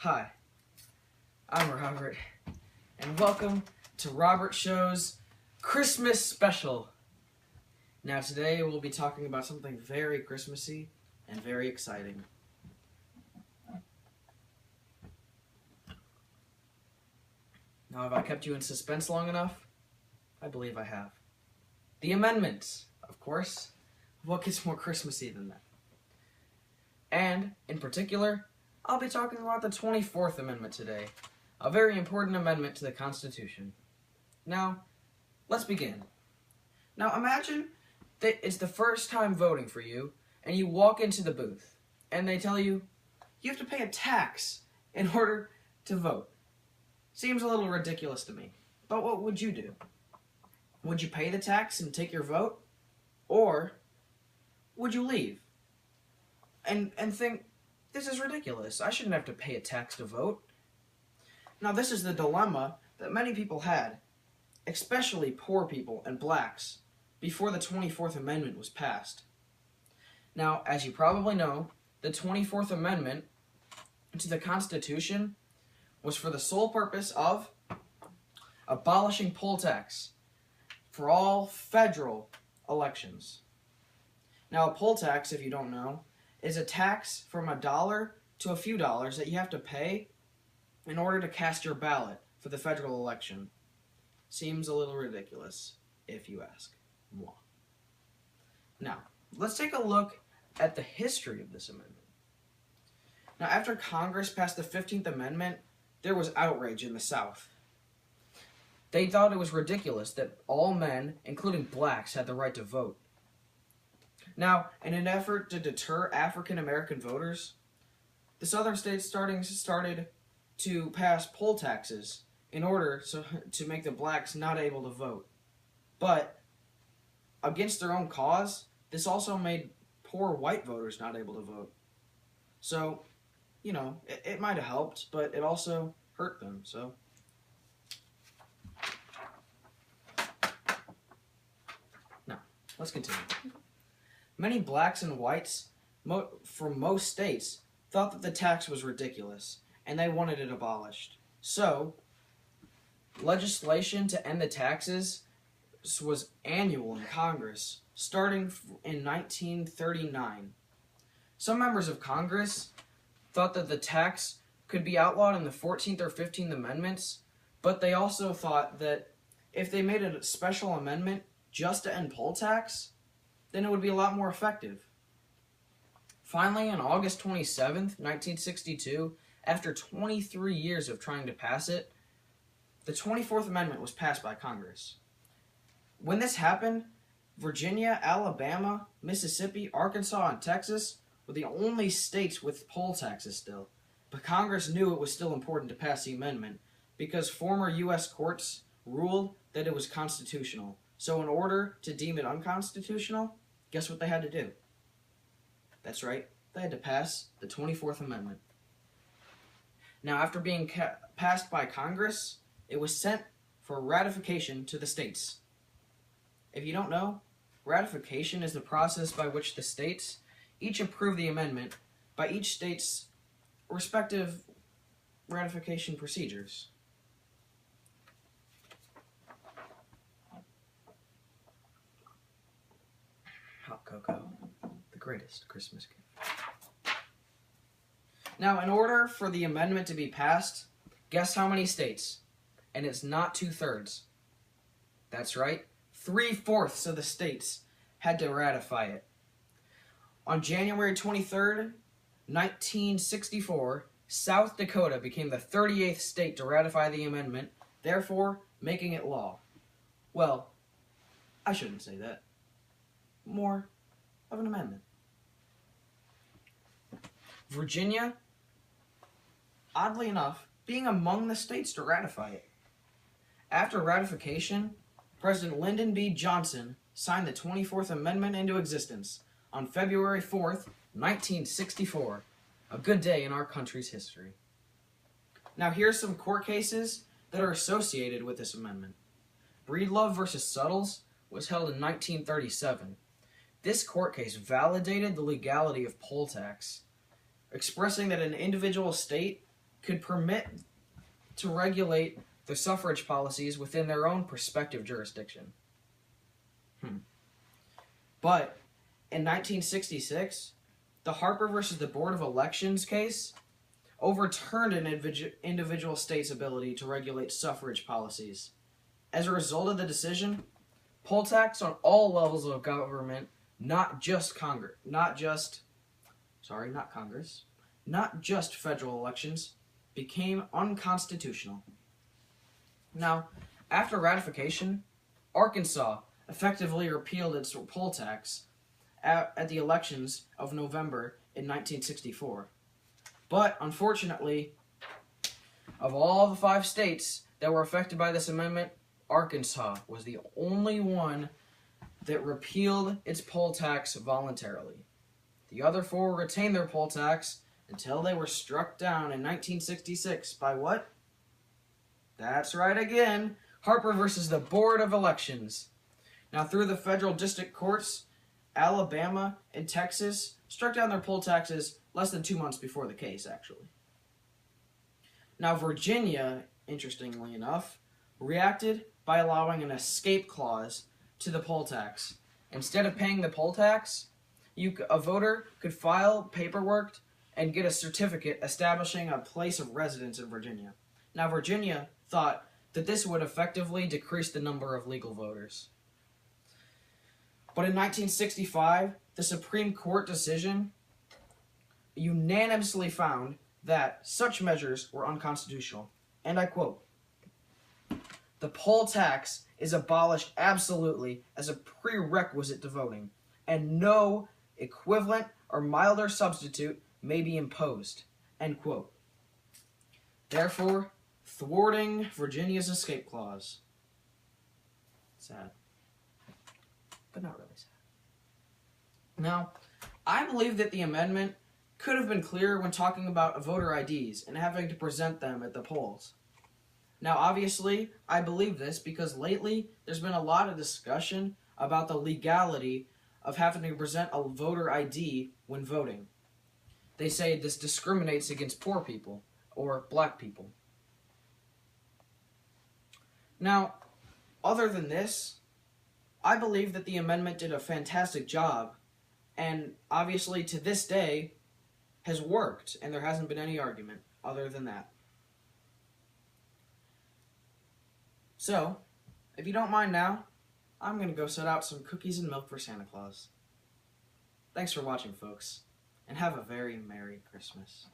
Hi, I'm Robert, and welcome to Robert Show's Christmas Special. Now today we'll be talking about something very Christmassy and very exciting. Now have I kept you in suspense long enough? I believe I have. The amendments, of course. What gets more Christmassy than that? And, in particular, I'll be talking about the 24th Amendment today, a very important amendment to the Constitution. Now, let's begin. Now, imagine that it's the first time voting for you, and you walk into the booth, and they tell you, you have to pay a tax in order to vote. Seems a little ridiculous to me, but what would you do? Would you pay the tax and take your vote? Or would you leave and think, this is ridiculous. I shouldn't have to pay a tax to vote. Now, this is the dilemma that many people had, especially poor people and blacks, before the 24th Amendment was passed. Now, as you probably know, the 24th Amendment to the Constitution was for the sole purpose of abolishing poll tax for all federal elections. Now, a poll tax, if you don't know, is a tax from $1 to a few dollars that you have to pay in order to cast your ballot for the federal election. Seems a little ridiculous, if you ask. Moi. Now, let's take a look at the history of this amendment. Now, after Congress passed the 15th Amendment, there was outrage in the South. They thought it was ridiculous that all men, including blacks, had the right to vote. Now, in an effort to deter African American voters, the southern states started to pass poll taxes in order to make the blacks not able to vote. But, against their own cause, this also made poor white voters not able to vote. So, you know, it might have helped, but it also hurt them, so. Now, let's continue. Many blacks and whites from most states thought that the tax was ridiculous, and they wanted it abolished. So, legislation to end the taxes was annual in Congress, starting in 1939. Some members of Congress thought that the tax could be outlawed in the 14th or 15th Amendments, but they also thought that if they made a special amendment just to end poll tax, then it would be a lot more effective. Finally, on August 27th, 1962, after 23 years of trying to pass it, the 24th Amendment was passed by Congress. When this happened, Virginia, Alabama, Mississippi, Arkansas, and Texas were the only states with poll taxes still. But Congress knew it was still important to pass the amendment because former U.S. courts ruled that it was constitutional. So in order to deem it unconstitutional, guess what they had to do? That's right, they had to pass the 24th Amendment. Now, after being passed by Congress, it was sent for ratification to the states. If you don't know, ratification is the process by which the states each approve the amendment by each state's respective ratification procedures. Hot cocoa, the greatest Christmas gift. Now, in order for the amendment to be passed, guess how many states? And it's not 2/3. That's right, 3/4 of the states had to ratify it. On January 23rd, 1964, South Dakota became the 38th state to ratify the amendment, therefore making it law. Well, I shouldn't say that. More of an amendment. Virginia, oddly enough, being among the states to ratify it. After ratification, President Lyndon B. Johnson signed the 24th Amendment into existence on February 4th, 1964. A good day in our country's history. Now here's some court cases that are associated with this amendment. Breedlove versus Suttles was held in 1937. This court case validated the legality of poll tax, expressing that an individual state could permit to regulate their suffrage policies within their own prospective jurisdiction. But in 1966, the Harper versus the Board of Elections case overturned an individual state's ability to regulate suffrage policies. As a result of the decision, poll tax on all levels of government, not just federal elections, became unconstitutional. Now, after ratification, Arkansas effectively repealed its poll tax at the elections of November in 1964. But, unfortunately, of all the 5 states that were affected by this amendment, Arkansas was the only one that repealed its poll tax voluntarily. The other 4 retained their poll tax until they were struck down in 1966 by what? That's right again, Harper versus the Board of Elections. Now, through the federal district courts, Alabama and Texas struck down their poll taxes less than 2 months before the case, actually. Now, Virginia, interestingly enough, reacted by allowing an escape clause to the poll tax. Instead of paying the poll tax, a voter could file paperwork and get a certificate establishing a place of residence in Virginia. Now, Virginia thought that this would effectively decrease the number of legal voters. But in 1965, the Supreme Court decision unanimously found that such measures were unconstitutional. And I quote, "The poll tax is abolished absolutely as a prerequisite to voting, and no equivalent or milder substitute may be imposed." End quote. Therefore, thwarting Virginia's escape clause. Sad. But not really sad. Now, I believe that the amendment could have been clearer when talking about voter IDs and having to present them at the polls. Now, obviously, I believe this because lately there's been a lot of discussion about the legality of having to present a voter ID when voting. They say this discriminates against poor people or black people. Now, other than this, I believe that the amendment did a fantastic job, and obviously to this day has worked, and there hasn't been any argument other than that. So, if you don't mind now, I'm going to go set out some cookies and milk for Santa Claus. Thanks for watching, folks, and have a very Merry Christmas.